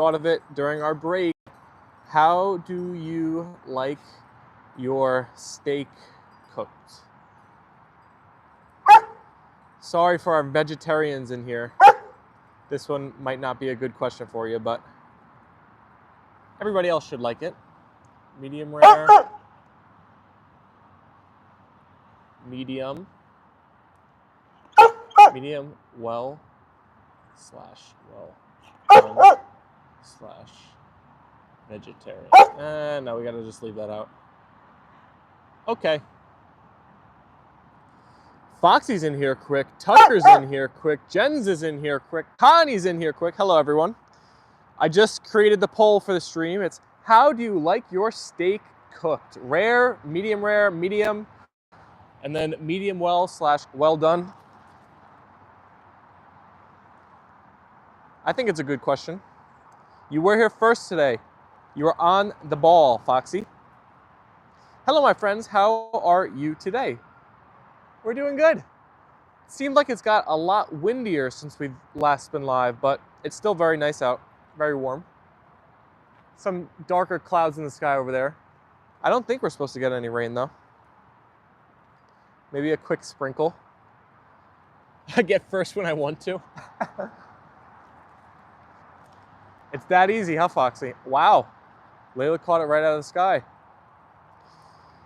thought of it during our break. How do you like your steak cooked? Sorry for our vegetarians in here. This one might not be a good question for you, but everybody else should like it. Medium rare, medium, medium well slash well slash vegetarian. No, we gotta just leave that out. Okay. Foxy's in here quick, Tucker's in here quick, Jens is in here quick, Connie's in here quick. Hello, everyone. I just created the poll for the stream. It's how do you like your steak cooked? Rare, medium, and then medium well slash well done. I think it's a good question. You were here first today. You were on the ball, Foxy. Hello, my friends. How are you today? We're doing good. It seemed like it's got a lot windier since we've last been live, but it's still very nice out, very warm. Some darker clouds in the sky over there. I don't think we're supposed to get any rain though. Maybe a quick sprinkle. I get first when I want to. It's that easy, huh, Foxy? Wow. Leyla caught it right out of the sky.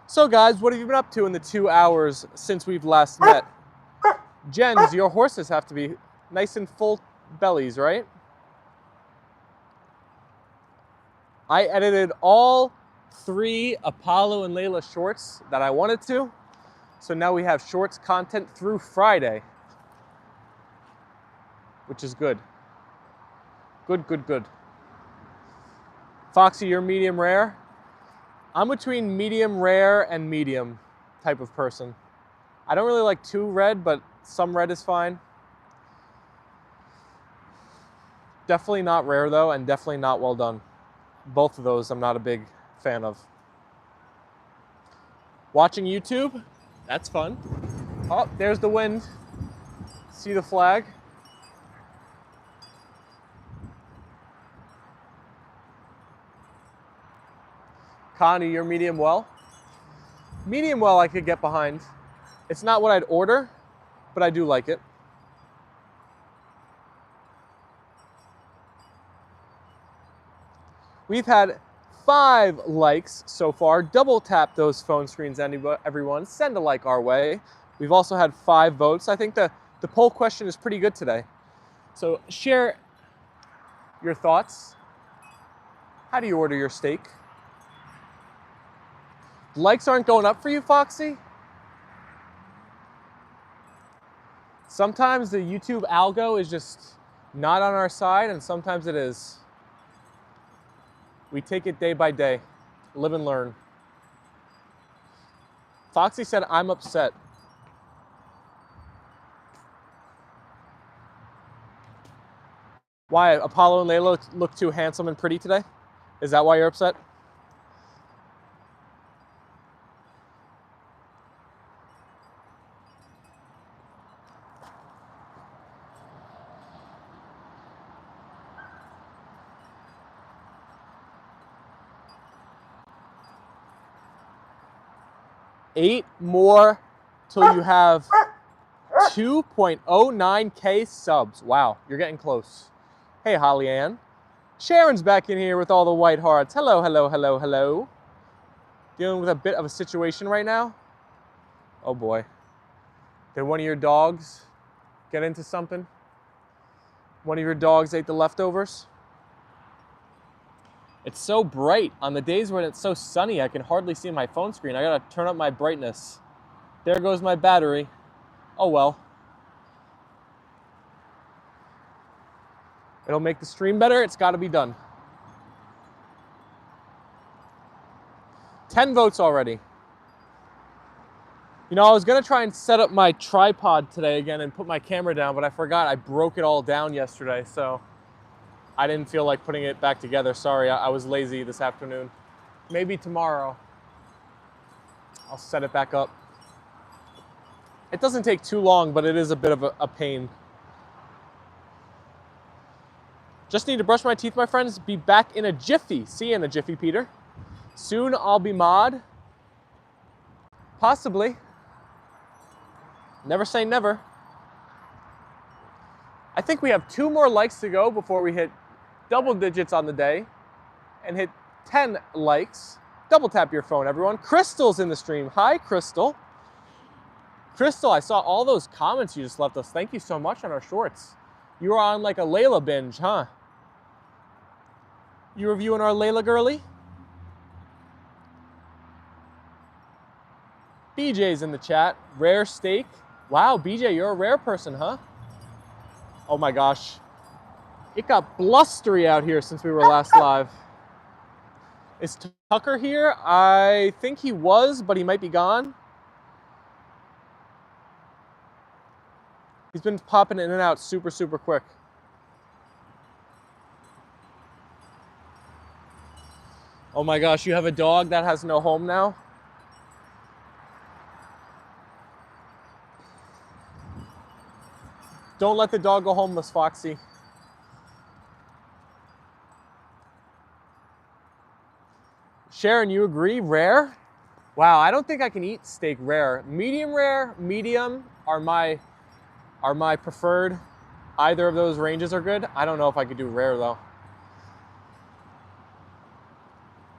So guys, what have you been up to in the 2 hours since we've last met? Jens, your horses have to be nice and full bellies, right? I edited all 3 Apollo and Leyla shorts that I wanted to. So now we have shorts content through Friday, which is good. Good. Foxy, you're medium rare. I'm between medium rare and medium type of person. I don't really like too red, but some red is fine. Definitely not rare though, and definitely not well done. Both of those I'm not a big fan of. Watching YouTube, that's fun. Oh, there's the wind. See the flag? Connie, you're medium well. Medium well I could get behind. It's not what I'd order, but I do like it. We've had 5 likes so far. Double tap those phone screens, everyone. Send a like our way. We've also had 5 votes. I think the poll question is pretty good today. So share your thoughts. How do you order your steak? Likes aren't going up for you, Foxy? Sometimes the YouTube algo is just not on our side, and sometimes it is. We take it day by day. Live and learn. Foxy said, I'm upset. Why? Apollo and Leyla look too handsome and pretty today? Is that why you're upset? Eight more till you have 2.09K subs. Wow, you're getting close. Hey, Holly Ann. Sharon's back in here with all the white hearts. Hello. Dealing with a bit of a situation right now. Oh boy. Did one of your dogs get into something? One of your dogs ate the leftovers? It's so bright. On the days when it's so sunny, I can hardly see my phone screen. I gotta turn up my brightness. There goes my battery. Oh well. It'll make the stream better. It's gotta be done. 10 votes already. You know, I was gonna try and set up my tripod today again and put my camera down, but I forgot. I broke it all down yesterday, so I didn't feel like putting it back together. Sorry, I was lazy this afternoon. Maybe tomorrow I'll set it back up. It doesn't take too long, but it is a bit of a pain. Just need to brush my teeth, my friends. Be back in a jiffy. See you in a jiffy, Peter. Soon I'll be mod. Possibly. Never say never. I think we have 2 more likes to go before we hit double digits on the day and hit 10 likes. Double tap your phone, everyone. Crystal's in the stream. Hi, Crystal. Crystal, I saw all those comments you just left us. Thank you so much on our shorts. You were on like a Leyla binge, huh? You reviewing our Leyla girly? BJ's in the chat. Rare steak. Wow, BJ, you're a rare person, huh? Oh my gosh. It got blustery out here since we were last live. Is Tucker here? I think he was, but he might be gone. He's been popping in and out super, super quick. Oh my gosh, you have a dog that has no home now? Don't let the dog go homeless, Foxy. Sharon, you agree? Rare? Wow, I don't think I can eat steak rare. Medium rare, medium are my preferred. Either of those ranges are good. I don't know if I could do rare though.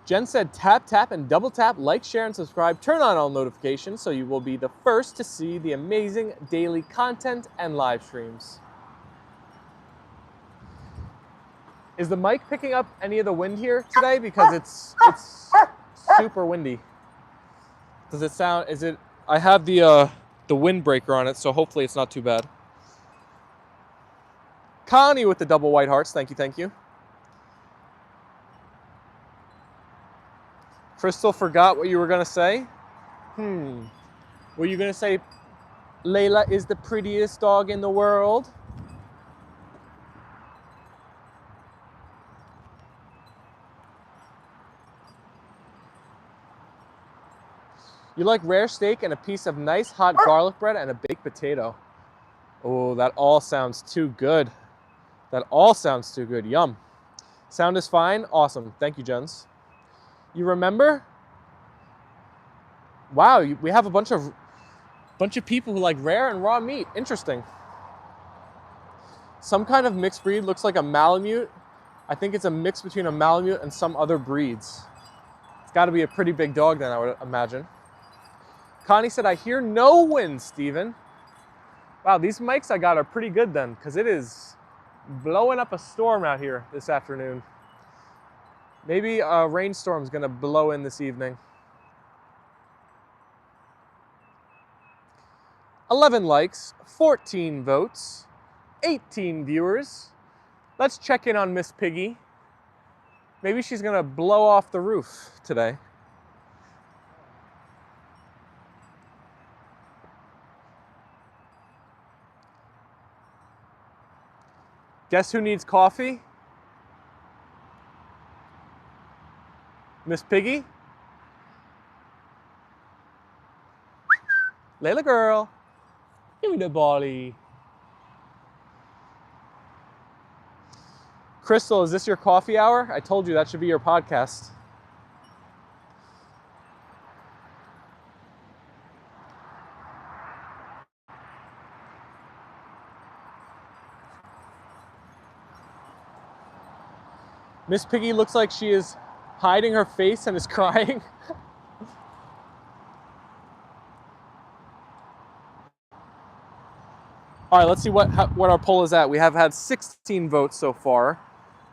Jen said tap, tap, and double tap, like, share, and subscribe. Turn on all notifications so you will be the first to see the amazing daily content and live streams. Is the mic picking up any of the wind here today? Because it's super windy. Does it sound, is it, I have the windbreaker on it, so hopefully it's not too bad. Connie with the double white hearts, thank you, thank you. Crystal forgot what you were gonna say. Were you gonna say Leyla is the prettiest dog in the world? You like rare steak and a piece of nice hot garlic bread and a baked potato. Oh, that all sounds too good. That all sounds too good. Yum. Sound is fine. Awesome. Thank you, Jens. You remember? Wow, we have a bunch of people who like rare and raw meat. Interesting. Some kind of mixed breed looks like a Malamute. I think it's a mix between a Malamute and some other breeds. It's got to be a pretty big dog then, I would imagine. Connie said, I hear no wind, Steven. Wow, these mics I got are pretty good then, because it is blowing up a storm out here this afternoon. Maybe a rainstorm's gonna blow in this evening. 11 likes, 14 votes, 18 viewers. Let's check in on Miss Piggy. Maybe she's gonna blow off the roof today. Guess who needs coffee? Miss Piggy? Leyla girl. You the bally. Crystal, is this your coffee hour? I told you that should be your podcast. Miss Piggy looks like she is hiding her face and is crying. All right, let's see what our poll is at. We have had 16 votes so far.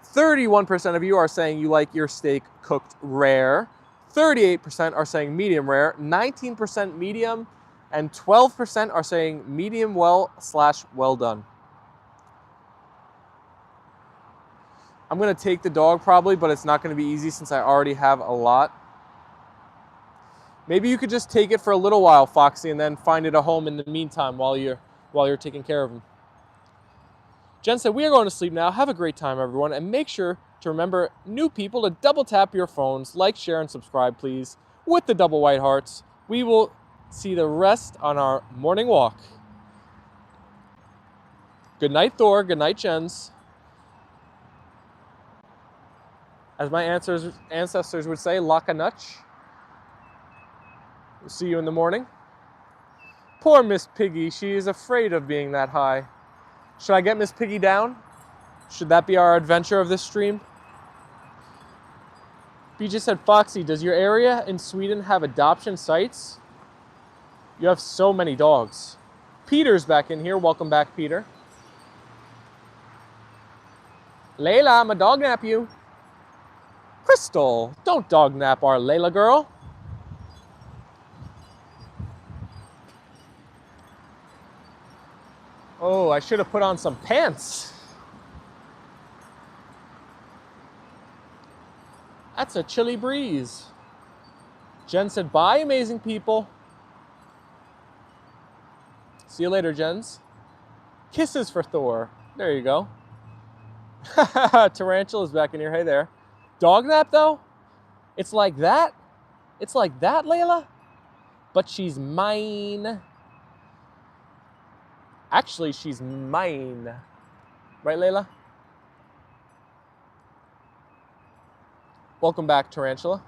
31% of you are saying you like your steak cooked rare. 38% are saying medium rare. 19% medium. And 12% are saying medium well/well done. I'm gonna take the dog probably, but it's not gonna be easy since I already have a lot. Maybe you could just take it for a little while, Foxy, and then find it a home in the meantime while you're taking care of him. Jen said, we are going to sleep now. Have a great time, everyone. And make sure to remember, new people, to double tap your phones, like, share, and subscribe, please, with the double white hearts. We will see the rest on our morning walk. Good night, Thor. Good night, Jens. As my ancestors would say, Lakanutch. We'll see you in the morning. Poor Miss Piggy, she is afraid of being that high. Should I get Miss Piggy down? Should that be our adventure of this stream? BJ said, Foxy, does your area in Sweden have adoption sites? You have so many dogs. Peter's back in here. Welcome back, Peter. Leyla, I'm a dog nap you. Crystal, don't dog nap our Leyla girl. Oh, I should have put on some pants. That's a chilly breeze. Jen said, bye, amazing people. See you later, Jens. Kisses for Thor. There you go. Tarantula's back in here. Hey there. Dog nap, though? It's like that? It's like that, Leyla? But she's mine. Actually, she's mine. Right, Leyla? Welcome back, Tarantula.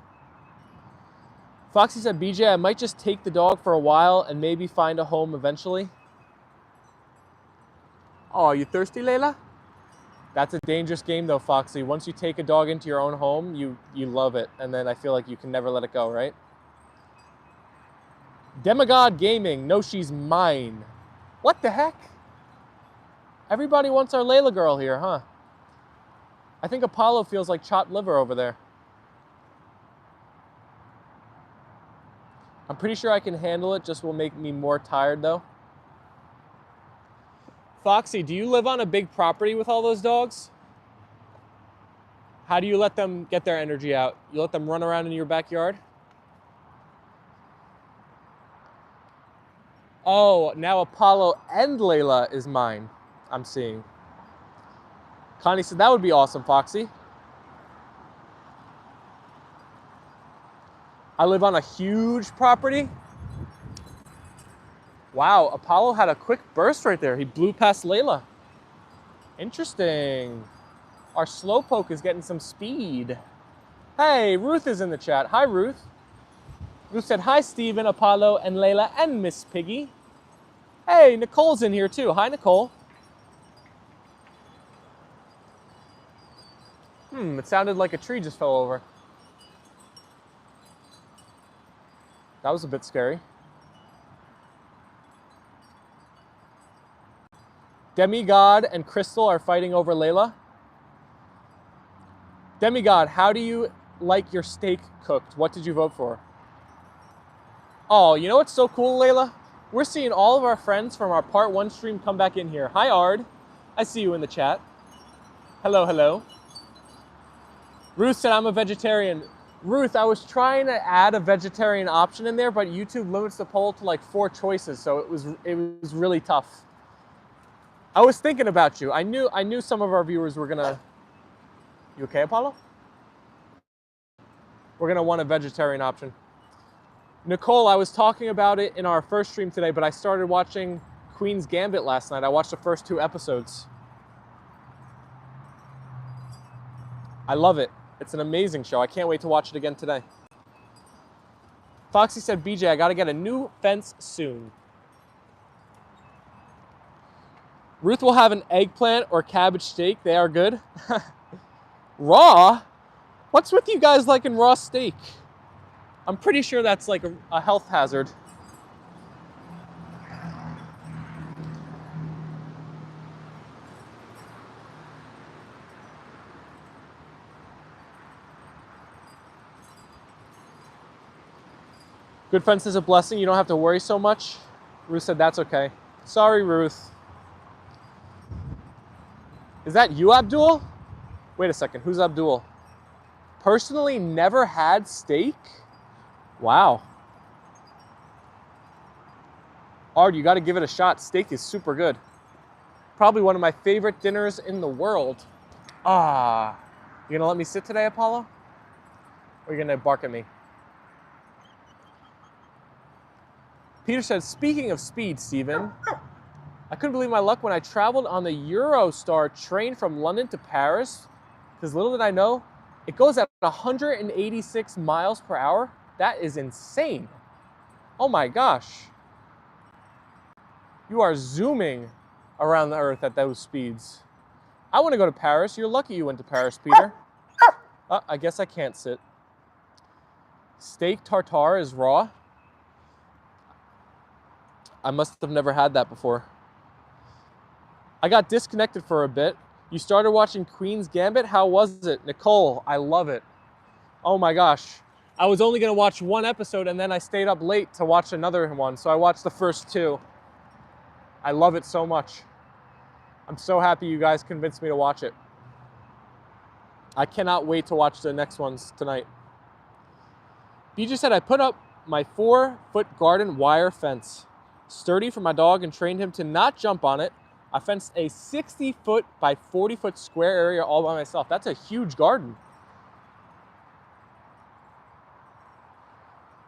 Foxy said, BJ, I might just take the dog for a while and maybe find a home eventually. Oh, are you thirsty, Leyla? That's a dangerous game, though, Foxy. Once you take a dog into your own home, you love it. And then I feel like you can never let it go, right? Demigod Gaming. No, she's mine. What the heck? Everybody wants our Leyla girl here, huh? I think Apollo feels like chopped liver over there. I'm pretty sure I can handle it, just will make me more tired, though. Foxy, do you live on a big property with all those dogs? How do you let them get their energy out? You let them run around in your backyard? Oh, now Apollo and Leyla is mine, I'm seeing. Connie said, that would be awesome, Foxy. I live on a huge property. Wow, Apollo had a quick burst right there. He blew past Leyla. Interesting. Our slowpoke is getting some speed. Hey, Ruth is in the chat. Hi, Ruth. Ruth said, hi, Steven, Apollo, and Leyla, and Miss Piggy. Hey, Nicole's in here too. Hi, Nicole. It sounded like a tree just fell over. That was a bit scary. Demigod and Crystal are fighting over Leyla. Demigod, how do you like your steak cooked? What did you vote for? Oh, you know what's so cool, Leyla? We're seeing all of our friends from our part 1 stream come back in here. Hi, Ard. I see you in the chat. Hello, hello. Ruth said, I'm a vegetarian. Ruth, I was trying to add a vegetarian option in there, but YouTube limits the poll to like 4 choices, so it was really tough. I was thinking about you. I knew some of our viewers were gonna. You okay, Apollo? We're gonna want a vegetarian option. Nicole, I was talking about it in our first stream today, but I started watching Queen's Gambit last night. I watched the first 2 episodes. I love it. It's an amazing show. I can't wait to watch it again today. Foxy said, BJ, I gotta get a new fence soon. Ruth will have an eggplant or cabbage steak. They are good. Raw? What's with you guys liking raw steak? I'm pretty sure that's like a health hazard. Good fence is a blessing. You don't have to worry so much. Ruth said that's okay. Sorry, Ruth. Is that you, Abdul? Wait a second. Who's Abdul? Personally, never had steak? Wow. Ard, you got to give it a shot. Steak is super good. Probably one of my favorite dinners in the world. Ah. You gonna let me sit today, Apollo? Or are you gonna bark at me? Peter said, speaking of speed, Steven, I couldn't believe my luck when I traveled on the Eurostar train from London to Paris, because little did I know, It goes at 186 miles per hour. That is insane. Oh my gosh. You are zooming around the earth at those speeds. I want to go to Paris. You're lucky you went to Paris, Peter. I guess I can't sit. Steak tartare is raw. I must have never had that before. I got disconnected for a bit. You started watching Queen's Gambit? How was it? Nicole, I love it. Oh my gosh. I was only going to watch one episode and then I stayed up late to watch another one. So I watched the first two. I love it so much. I'm so happy you guys convinced me to watch it. I cannot wait to watch the next ones tonight. BJ said I put up my 4-foot garden wire fence. Sturdy for my dog and trained him to not jump on it. I fenced a 60-foot by 40-foot square area all by myself. That's a huge garden.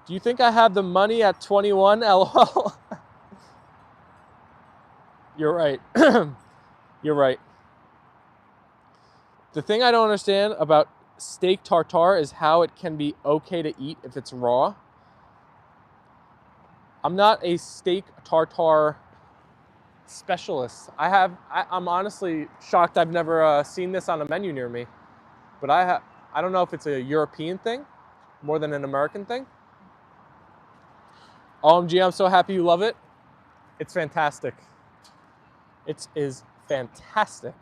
Do you think I have the money at 21? LOL. You're right. You're right. The thing I don't understand about steak tartare is how it can be okay to eat if it's raw. I'm not a steak tartare specialist. I'm honestly shocked I've never seen this on a menu near me. But I don't know if it's a European thing more than an American thing. OMG, I'm so happy you love it. It's fantastic. It is fantastic.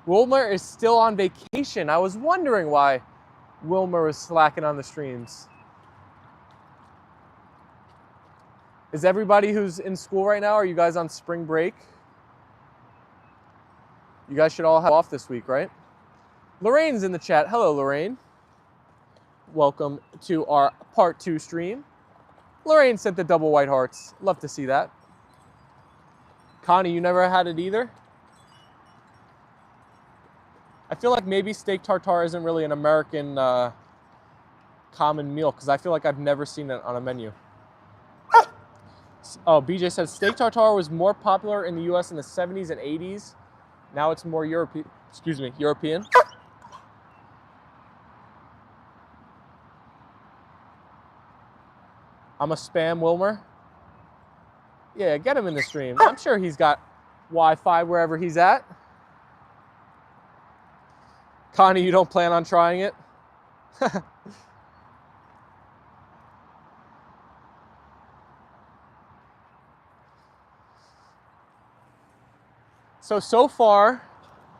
Wilmer is still on vacation. I was wondering why Wilmer was slacking on the streams. Is everybody who's in school right now, are you guys on spring break? You guys should all have off this week, right? Lorraine's in the chat. Hello, Lorraine. Welcome to our part 2 stream. Lorraine sent the double white hearts. Love to see that. Connie, you never had it either? I feel like maybe steak tartare isn't really an American common meal because I feel like I've never seen it on a menu. Oh, BJ says steak tartare was more popular in the US in the 70s and 80s. Now it's more European. I'm a spam Wilmer. Yeah, get him in the stream. I'm sure he's got Wi-Fi wherever he's at. Connie, you don't plan on trying it? So far,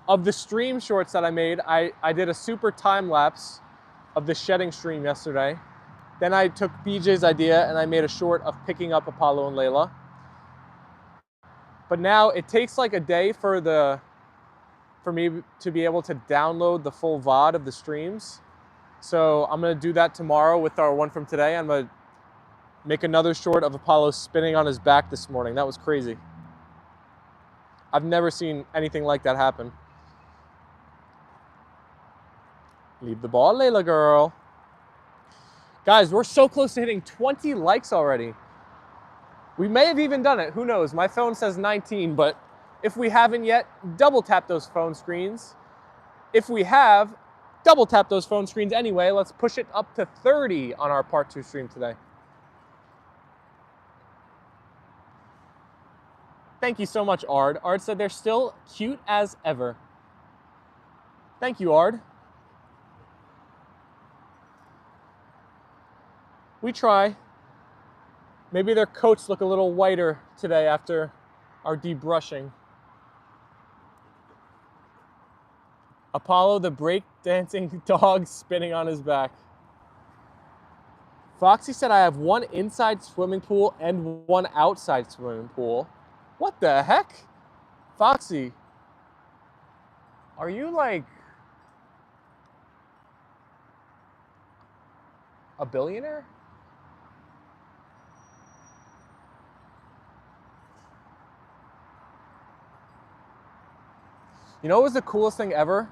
of the stream shorts that I made, I did a super time lapse of the shedding stream yesterday. Then I took BJ's idea and I made a short of picking up Apollo and Leyla. But now it takes like a day for me to be able to download the full VOD of the streams. So I'm gonna do that tomorrow with our one from today. I'm gonna make another short of Apollo spinning on his back this morning. That was crazy. I've never seen anything like that happen. Leave the ball, Layla girl. Guys, we're so close to hitting 20 likes already. We may have even done it, who knows? My phone says 19, but if we haven't yet, double tap those phone screens. If we have, double tap those phone screens anyway. Let's push it up to 30 on our part 2 stream today. Thank you so much, Ard. Ard said they're still cute as ever. Thank you, Ard. We try. Maybe their coats look a little whiter today after our debrushing. Apollo, the break-dancing dog spinning on his back. Foxy said I have one inside swimming pool and one outside swimming pool. What the heck? Foxy, are you like a billionaire? You know what was the coolest thing ever?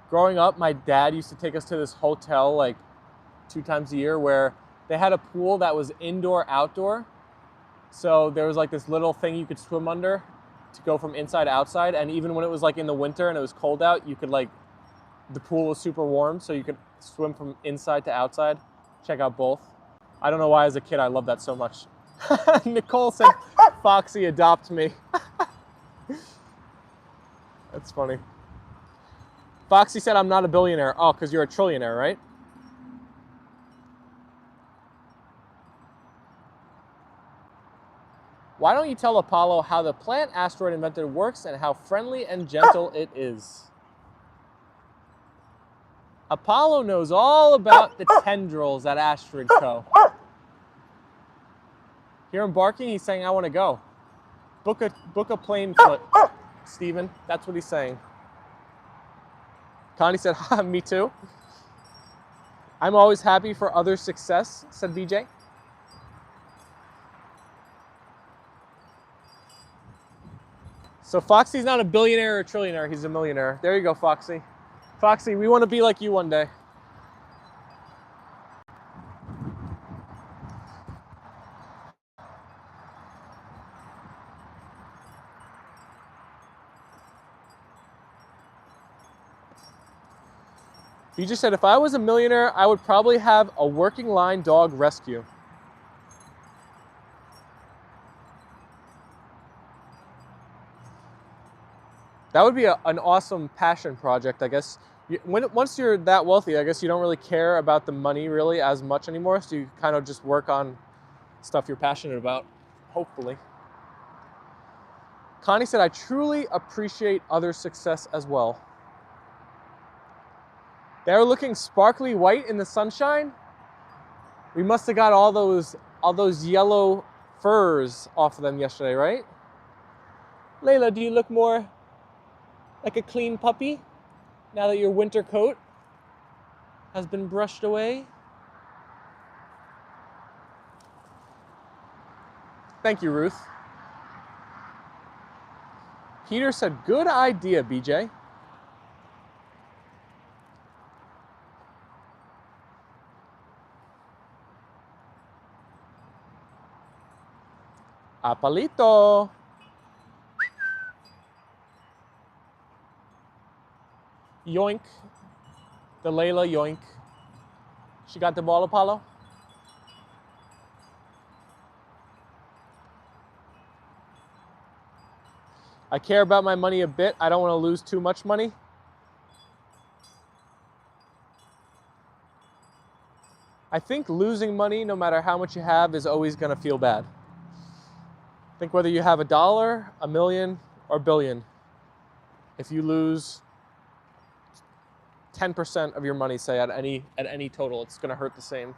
Growing up, my dad used to take us to this hotel like 2 times a year where they had a pool that was indoor, outdoor. So there was like this little thing you could swim under. to go from inside to outside, and even when it was like in the winter and it was cold out, you could like, the pool was super warm, so you could swim from inside to outside. Check out both. I don't know why as a kid I love that so much. Nicole said, Foxy, adopt me. That's funny. Foxy said, I'm not a billionaire. Oh, because you're a trillionaire, right? Why don't you tell Apollo how the plant asteroid inventor works and how friendly and gentle it is? Apollo knows all about the tendrils at Asteroid Co. Hear him barking? He's saying, I want to go. Book a plane foot, Steven. That's what he's saying. Connie said, ha, me too. I'm always happy for others' success, said BJ. So Foxy's not a billionaire or a trillionaire, he's a millionaire. There you go, Foxy. Foxy, we want to be like you one day. You just said, if I was a millionaire, I would probably have a working line dog rescue. That would be an awesome passion project, I guess. Once you're that wealthy, I guess you don't really care about the money really as much anymore, so you kind of just work on stuff you're passionate about, hopefully. Connie said, I truly appreciate others' success as well. They're looking sparkly white in the sunshine. We must have got all those yellow furs off of them yesterday, right? Leyla, do you look more like a clean puppy now that your winter coat has been brushed away? Thank you, Ruth. Peter said, good idea, BJ. Apalito. Yoink. The Leyla yoink. She got the ball, Apollo? I care about my money a bit. I don't want to lose too much money. I think losing money, no matter how much you have, is always going to feel bad. I think whether you have $1, a million, or a billion, if you lose 10% of your money, say at any total, it's going to hurt the same.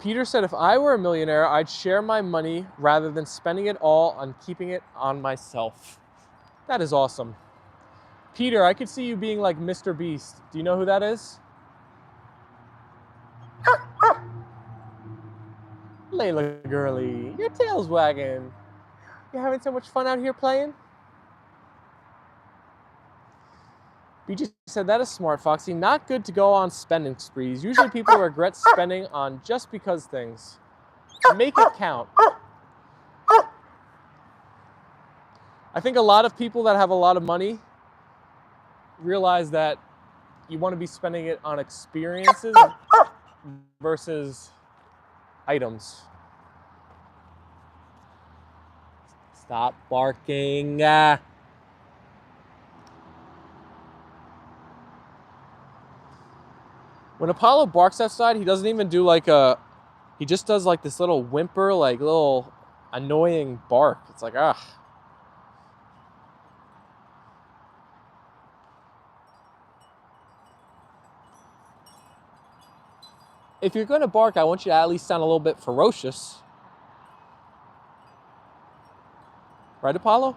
Peter said, if I were a millionaire, I'd share my money rather than spending it all on keeping it on myself. That is awesome. Peter, I could see you being like Mr. Beast. Do you know who that is? Leyla girly, your tail's wagging. You're having so much fun out here playing? BJ said, that is smart, Foxy. Not good to go on spending sprees. Usually people regret spending on just because things. Make it count. I think a lot of people that have a lot of money realize that you want to be spending it on experiences versus items. Stop barking. When Apollo barks outside, he doesn't even do like he just does like this little whimper, like little annoying bark. It's like, ah. If you're going to bark, I want you to at least sound a little bit ferocious. Right, Apollo?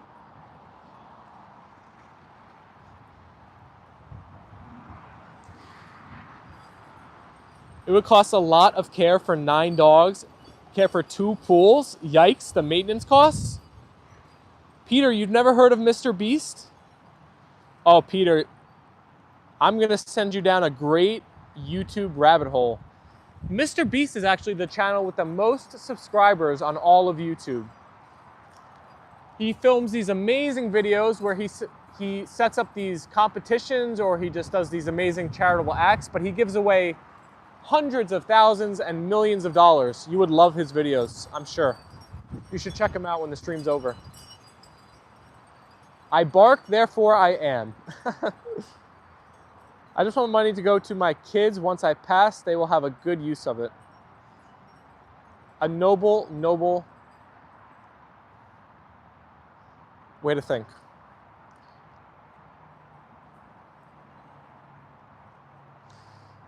It would cost a lot of care for 9 dogs, care for 2 pools. Yikes, the maintenance costs. Peter, you've never heard of Mr. Beast? Oh, Peter, I'm going to send you down a great YouTube rabbit hole. Mr. Beast is actually the channel with the most subscribers on all of YouTube. He films these amazing videos where he sets up these competitions, or he just does these amazing charitable acts, but he gives away hundreds of thousands and millions of dollars. You would love his videos, I'm sure. You should check him out when the stream's over. I bark, therefore I am. I just want money to go to my kids. Once I pass, they will have a good use of it. A noble, noble way to think.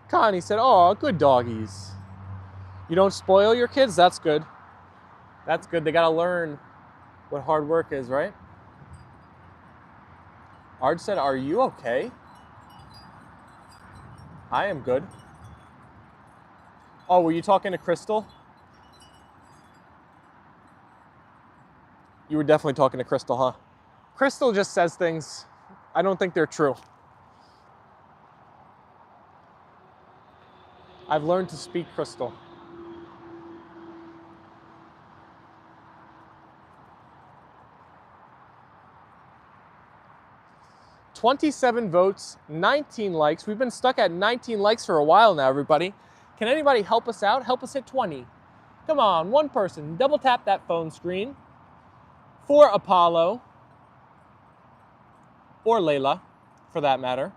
Connie said, oh, good doggies. You don't spoil your kids? That's good. That's good. They got to learn what hard work is, right? Arj said, are you okay? I am good. Oh, were you talking to Crystal? You were definitely talking to Crystal, huh? Crystal just says things. I don't think they're true. I've learned to speak Crystal. $27 votes, 19 likes. We've been stuck at 19 likes for a while now, everybody. Can anybody help us out? Help us hit 20. Come on, one person. Double tap that phone screen for Apollo or Leyla, for that matter.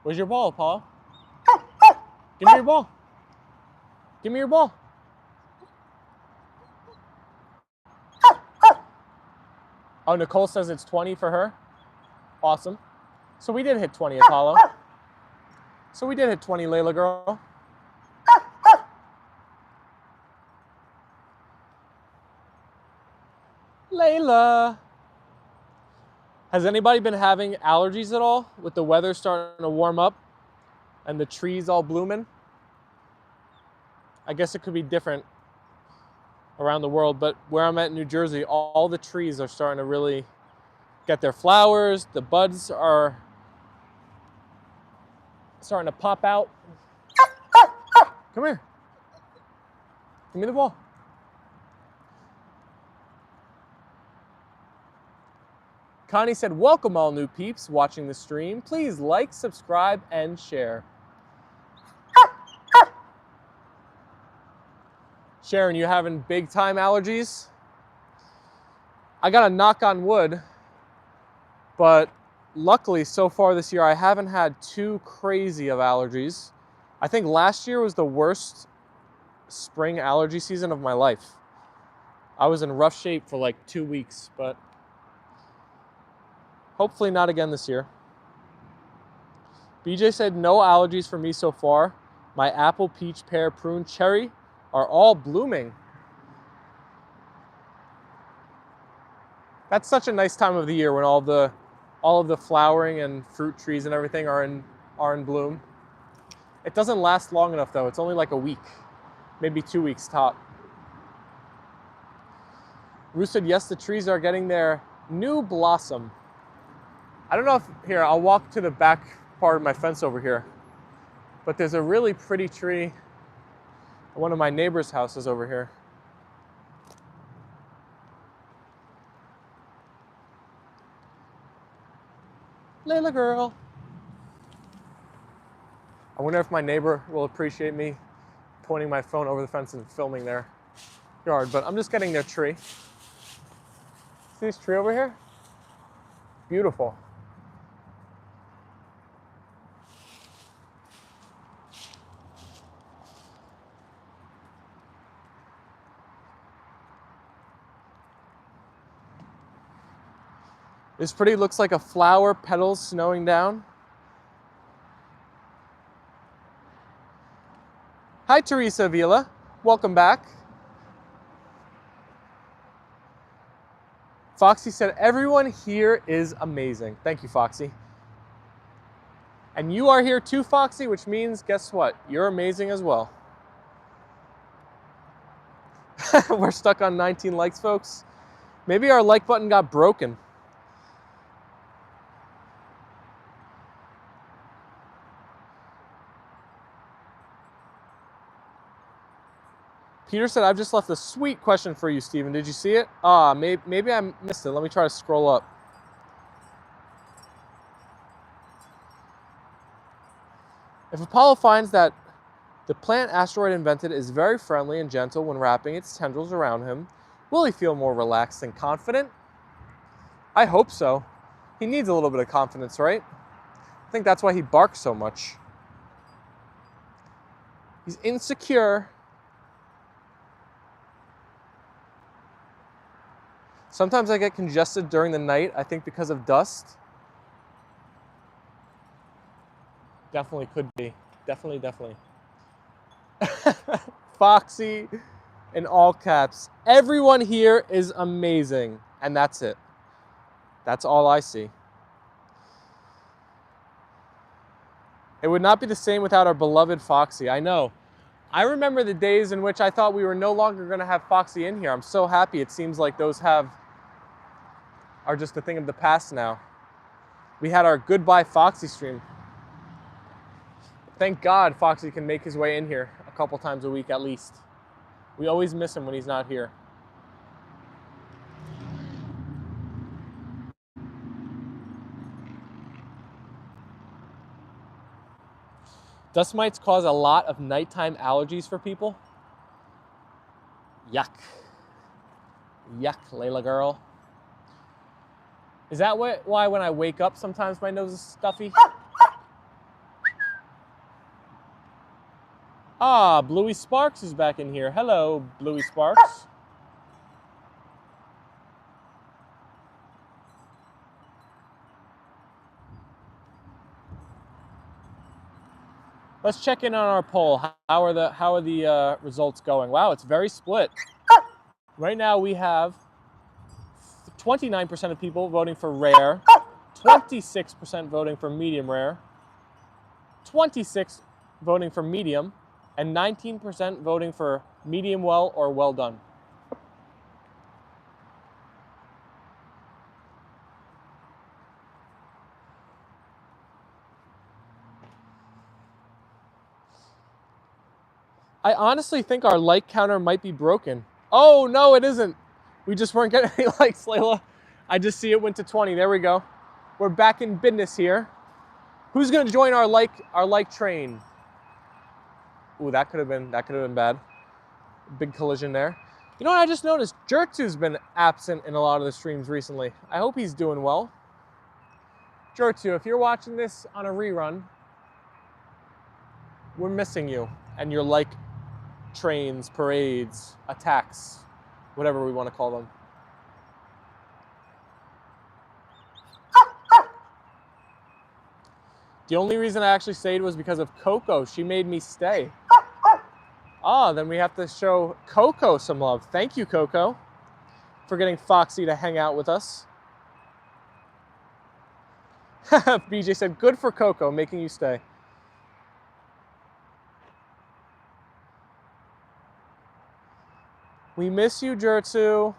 Where's your ball, Paul? Give me your ball. Give me your ball. Oh, Nicole says it's 20 for her. Awesome. So we did hit 20, Apollo. So we did hit 20, Leyla girl. Leyla. Has anybody been having allergies at all with the weather starting to warm up and the trees all blooming? I guess it could be different around the world, but where I'm at in New Jersey, all the trees are starting to really get their flowers. The buds are starting to pop out. Come here. Give me the ball. Connie said, welcome all new peeps watching the stream. Please like, subscribe, and share. Sharon, you having big time allergies? I got a knock on wood, but luckily so far this year I haven't had too crazy of allergies. I think last year was the worst spring allergy season of my life. I was in rough shape for like 2 weeks, but hopefully not again this year. BJ said, no allergies for me so far. My apple, peach, pear, prune, cherry are all blooming. That's such a nice time of the year when all of the flowering and fruit trees and everything are in bloom. It doesn't last long enough though. It's only like a week, maybe 2 weeks top. Ruth said, yes, the trees are getting their new blossom. I don't know if, here, I'll walk to the back part of my fence over here, but there's a really pretty tree at one of my neighbor's houses over here. Leyla girl. I wonder if my neighbor will appreciate me pointing my phone over the fence and filming their yard, but I'm just getting their tree. See this tree over here? Beautiful. This pretty, looks like a flower, petals snowing down. Hi, Teresa Avila. Welcome back. Foxy said, everyone here is amazing. Thank you, Foxy. And you are here too, Foxy, which means, guess what? You're amazing as well. We're stuck on 19 likes, folks. Maybe our like button got broken. Peter said, I've just left a sweet question for you, Steven. Did you see it? Maybe I missed it. Let me try to scroll up. If Apollo finds that the plant asteroid invented is very friendly and gentle when wrapping its tendrils around him, will he feel more relaxed and confident? I hope so. He needs a little bit of confidence, right? I think that's why he barks so much. He's insecure. Sometimes I get congested during the night, I think because of dust. Definitely could be. Definitely. Foxy in all caps. Everyone here is amazing. And that's it. That's all I see. It would not be the same without our beloved Foxy. I know. I remember the days in which I thought we were no longer going to have Foxy in here. I'm so happy. It seems like those are just a thing of the past now. We had our Goodbye Foxy stream. Thank God Foxy can make his way in here a couple times a week at least. We always miss him when he's not here. Dust mites cause a lot of nighttime allergies for people. Yuck. Yuck, Leyla girl. Is that why when I wake up sometimes my nose is stuffy? Ah, Bluey Sparks is back in here. Hello, Bluey Sparks. Let's check in on our poll. How are the results going? Wow, it's very split. Right now we have 29% of people voting for rare, 26% voting for medium rare, 26% voting for medium, and 19% voting for medium well or well done. I honestly think our like counter might be broken. Oh, no, it isn't. We just weren't getting any likes, Layla. I just see it went to 20. There we go. We're back in business here. Who's going to join our like train? Ooh, that could have been bad. Big collision there. You know what I just noticed? Jertsu's been absent in a lot of the streams recently. I hope he's doing well. Jertsu, if you're watching this on a rerun, we're missing you and your like trains, parades, attacks, whatever we want to call them. The only reason I actually stayed was because of Coco. She made me stay. Ah, then we have to show Coco some love. Thank you, Coco, for getting Foxy to hang out with us. BJ said, good for Coco, making you stay. We miss you, Jertsu.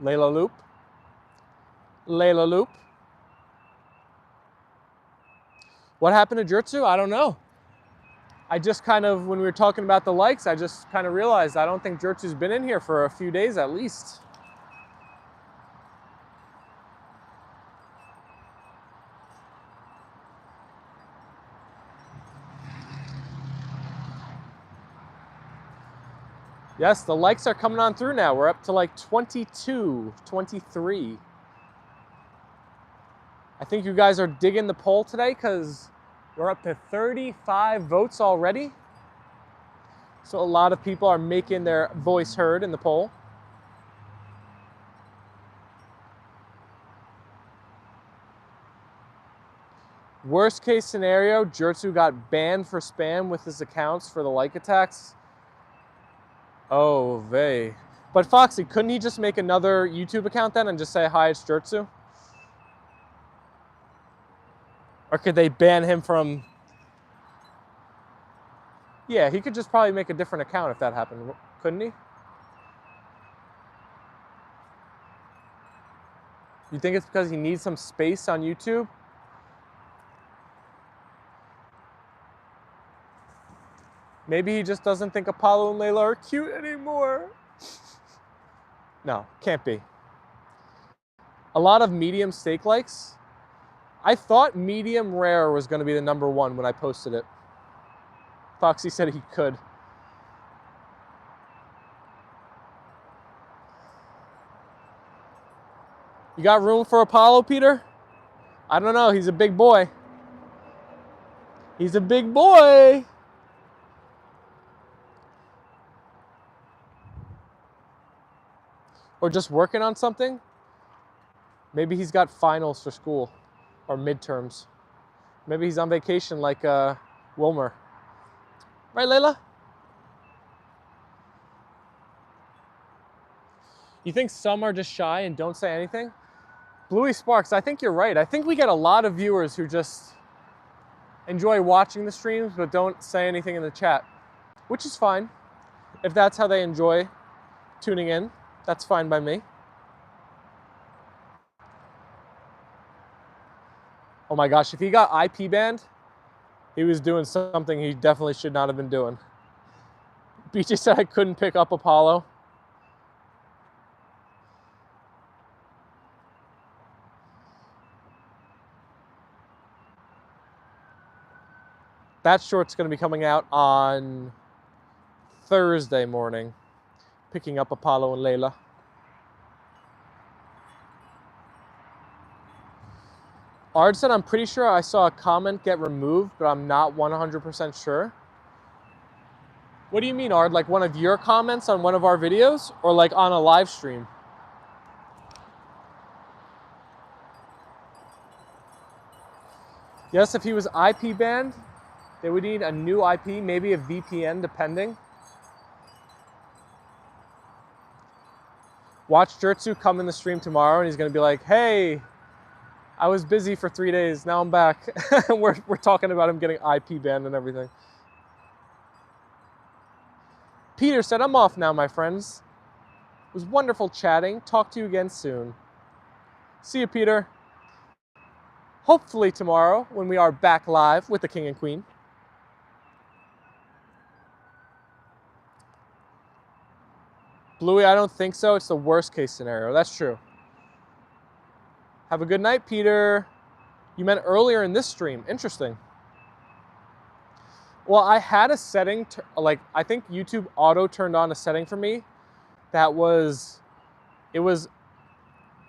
Layla Loop. Layla Loop. What happened to Jertsu? I don't know. I just kind of, when we were talking about the likes, I just kind of realized I don't think Jertsu's been in here for a few days at least. Yes, the likes are coming on through now. We're up to like 22, 23. I think you guys are digging the poll today because we're up to 35 votes already. So a lot of people are making their voice heard in the poll. Worst case scenario, Jertsu got banned for spam with his accounts for the like attacks. Oh, vey. But Foxy, couldn't he just make another YouTube account then and just say, hi, it's Jertsu? Or could they ban him from Yeah, he could just probably make a different account if that happened, couldn't he? You think it's because he needs some space on YouTube? Maybe he just doesn't think Apollo and Leyla are cute anymore. No, can't be. A lot of medium steak likes. I thought medium rare was going to be the #1 when I posted it. Foxy said he could. You got room for Apollo, Peter? I don't know. He's a big boy. He's a big boy. Or just working on something. Maybe he's got finals for school or midterms. Maybe he's on vacation like Wilmer. Right, Layla? You think some are just shy and don't say anything? Bluey Sparks, I think you're right. I think we get a lot of viewers who just enjoy watching the streams but don't say anything in the chat, which is fine. If that's how they enjoy tuning in, that's fine by me. Oh my gosh, if he got IP banned, he was doing something he definitely should not have been doing. BJ said I couldn't pick up Apollo. That short's going to be coming out on Thursday morning, picking up Apollo and Leyla. Ard said, I'm pretty sure I saw a comment get removed, but I'm not 100% sure. What do you mean, Ard? Like one of your comments on one of our videos, or like on a live stream? Yes, if he was IP banned, they would need a new IP, maybe a VPN, depending. Watch Jertsu come in the stream tomorrow, and he's going to be like, hey, I was busy for 3 days. Now I'm back. we're talking about him getting IP banned and everything. Peter said, I'm off now, my friends. It was wonderful chatting. Talk to you again soon. See you, Peter. Hopefully tomorrow when we are back live with the King and Queen. Bluey, I don't think so. It's the worst case scenario. That's true. Have a good night, Peter. You meant earlier in this stream. Interesting. Well, I had a setting, I think YouTube auto turned on a setting for me that was, it was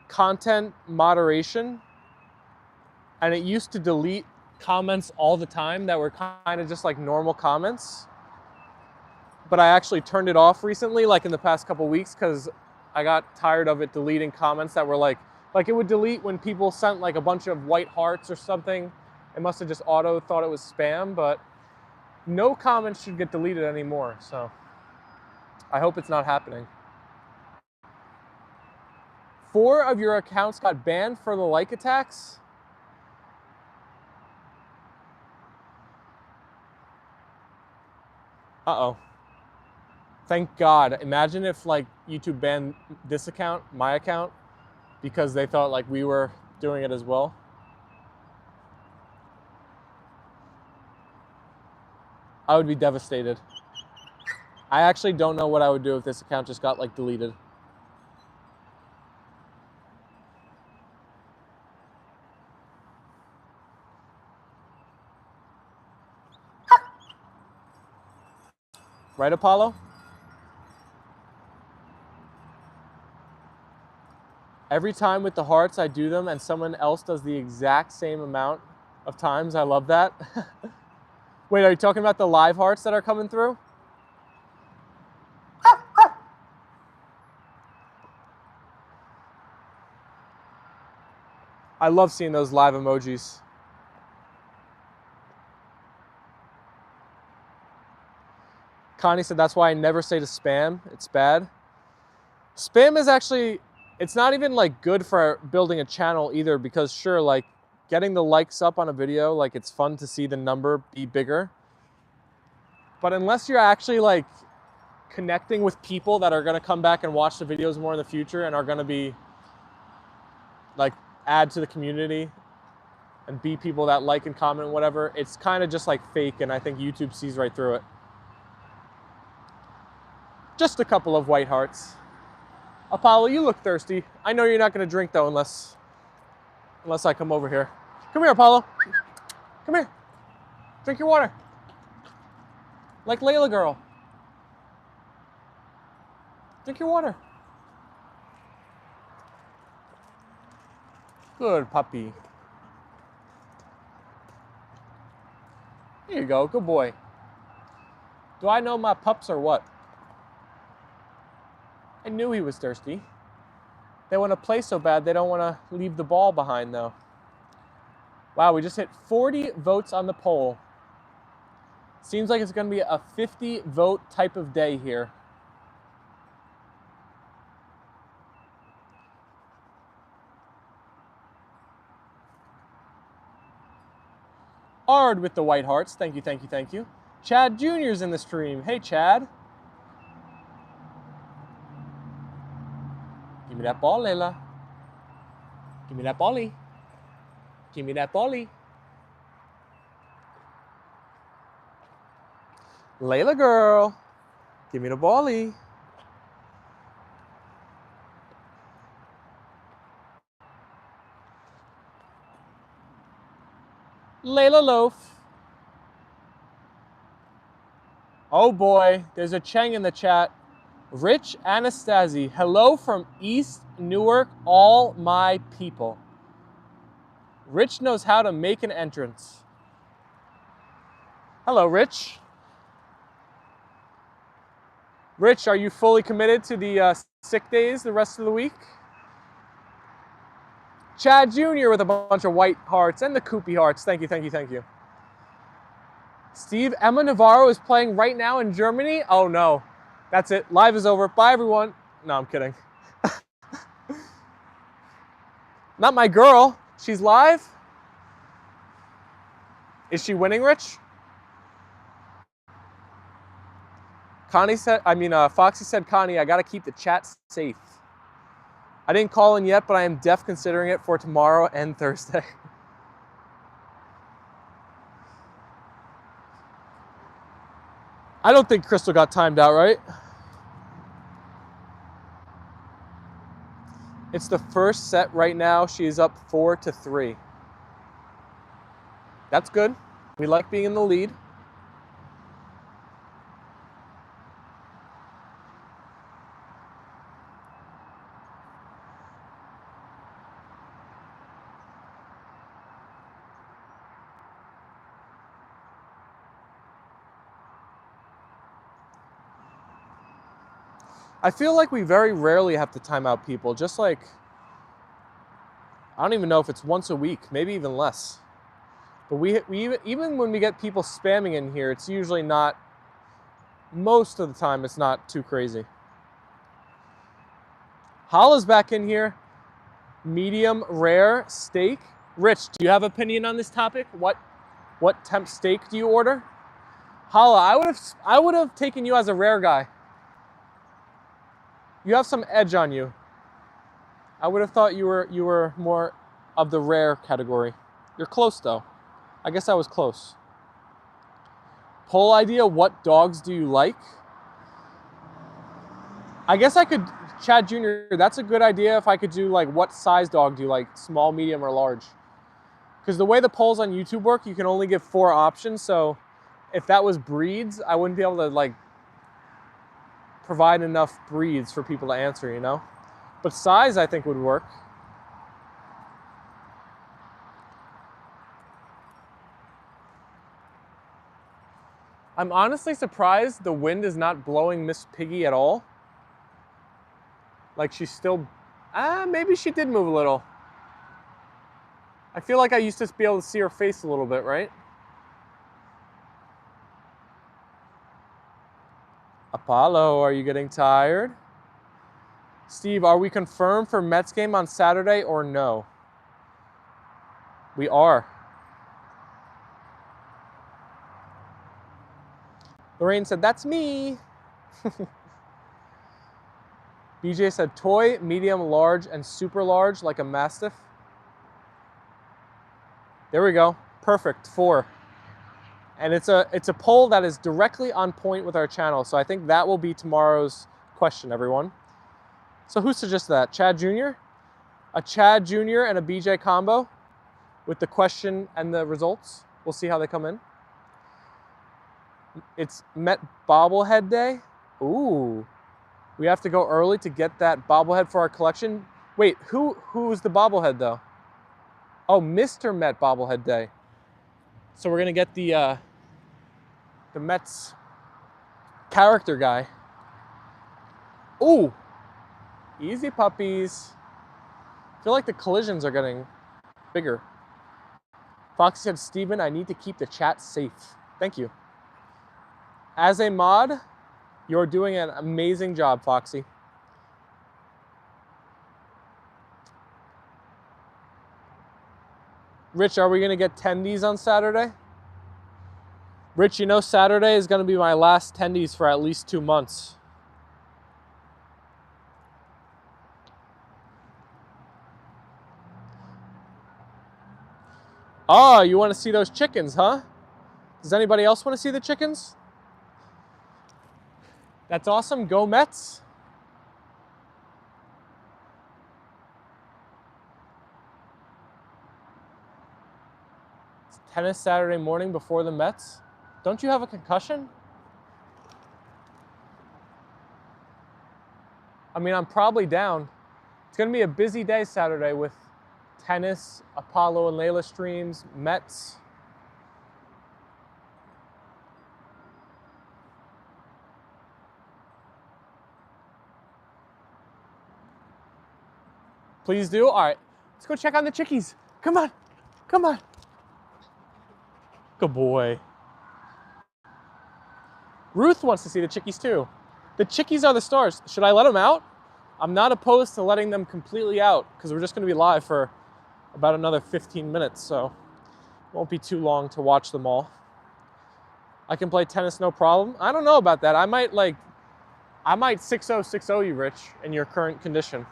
content moderation, and it used to delete comments all the time that were kind of just like normal comments. But I actually turned it off recently, like in the past couple weeks, because I got tired of it deleting comments that were like it would delete when people sent like a bunch of white hearts or something. It must have just auto thought it was spam, but no comments should get deleted anymore. So I hope it's not happening. 4 of your accounts got banned for the like attacks. Uh-oh. Thank God. Imagine if like YouTube banned this account, my account, because they thought like we were doing it as well. I would be devastated. I actually don't know what I would do if this account just got like deleted. Right, Apollo? Every time with the hearts, I do them and someone else does the exact same amount of times. I love that. Wait, are you talking about the live hearts that are coming through? I love seeing those live emojis. Connie said, that's why I never say to spam. It's bad. Spam is actually, it's not even like good for building a channel either, because sure, like getting the likes up on a video, like it's fun to see the number be bigger. But unless you're actually like connecting with people that are going to come back and watch the videos more in the future and are going to be like add to the community and be people that like and comment whatever, it's kind of just like fake, and I think YouTube sees right through it. Just a couple of white hearts. Apollo, you look thirsty. I know you're not going to drink though unless I come over here. Come here, Apollo. Come here. Drink your water. Like Leyla girl. Drink your water. Good puppy. Here you go, good boy. Do I know my pups or what? I knew he was thirsty. They want to play so bad, they don't want to leave the ball behind though. Wow, we just hit 40 votes on the poll. Seems like it's going to be a 50 vote type of day here. Ard with the white hearts. Thank you, thank you, thank you. Chad Jr.'s in the stream. Hey, Chad. Give me that ball, Leyla. Give me that bally. Give me that bally. Leyla girl. Give me the bally. Leyla Loaf. Oh boy, there's a Cheng in the chat. Rich Anastasi, hello from East Newark, all my people. Rich knows how to make an entrance. Hello, Rich. Rich, are you fully committed to the sick days the rest of the week? Chad Jr. with a bunch of white hearts and the Koopy hearts. Thank you, thank you, thank you. Steve, Emma Navarro is playing right now in Germany. Oh no, that's it. Live is over. Bye everyone. No, I'm kidding. Not my girl. She's live. Is she winning, Rich? Foxy said, Connie, I gotta keep the chat safe. I didn't call in yet, but I am considering it for tomorrow and Thursday. I don't think Crystal got timed out, right? It's the first set right now. She is up 4-3. That's good. We like being in the lead. I feel like we very rarely have to time out people. Just like, I don't even know if it's once a week, maybe even less. But we even when we get people spamming in here, it's usually not, most of the time it's not too crazy. Holla's back in here. Medium rare steak. Rich, do you have opinion on this topic? What temp steak do you order? Holla, I would have taken you as a rare guy. You have some edge on you. I would have thought you were more of the rare category. You're close though. I guess I was close. Poll idea, what dogs do you like? I guess I could, Chad Jr., that's a good idea if I could do like, what size dog do you like? Small, medium, or large? Because the way the polls on YouTube work, you can only give 4 options. So if that was breeds, I wouldn't be able to like provide enough breeds for people to answer, you know? But size, I think, would work. I'm honestly surprised the wind is not blowing Miss Piggy at all. Like she's still, maybe she did move a little. I feel like I used to be able to see her face a little bit, right? Apollo, are you getting tired? Steve, are we confirmed for Mets game on Saturday or no? We are. Lorraine said, that's me. BJ said, toy, medium, large, and super large, like a Mastiff. There we go. Perfect. 4. And it's a poll that is directly on point with our channel. So I think that will be tomorrow's question, everyone. So who suggested that? Chad Jr.? A Chad Jr. and a BJ combo with the question and the results. We'll see how they come in. It's Met Bobblehead Day. Ooh. We have to go early to get that bobblehead for our collection. Wait, who's the bobblehead though? Oh, Mr. Met Bobblehead Day. So we're gonna get the Mets character guy. Ooh, easy puppies. I feel like the collisions are getting bigger. Foxy said, Steven, I need to keep the chat safe. Thank you. As a mod, you're doing an amazing job, Foxy. Rich, are we gonna get tendies on Saturday? Rich, you know Saturday is gonna be my last tendies for at least 2 months. Oh, you wanna see those chickens, huh? Does anybody else wanna see the chickens? That's awesome, go Mets. It's tennis Saturday morning before the Mets. Don't you have a concussion? I mean, I'm probably down. It's gonna be a busy day Saturday with tennis, Apollo and Leyla streams, Mets. Please do. All right, let's go check on the chickies. Come on, come on. Good boy. Ruth wants to see the chickies too. The chickies are the stars. Should I let them out? I'm not opposed to letting them completely out because we're just gonna be live for about another 15 minutes, so it won't be too long to watch them all. I can play tennis no problem. I don't know about that. I might 6-0 you, Rich, in your current condition.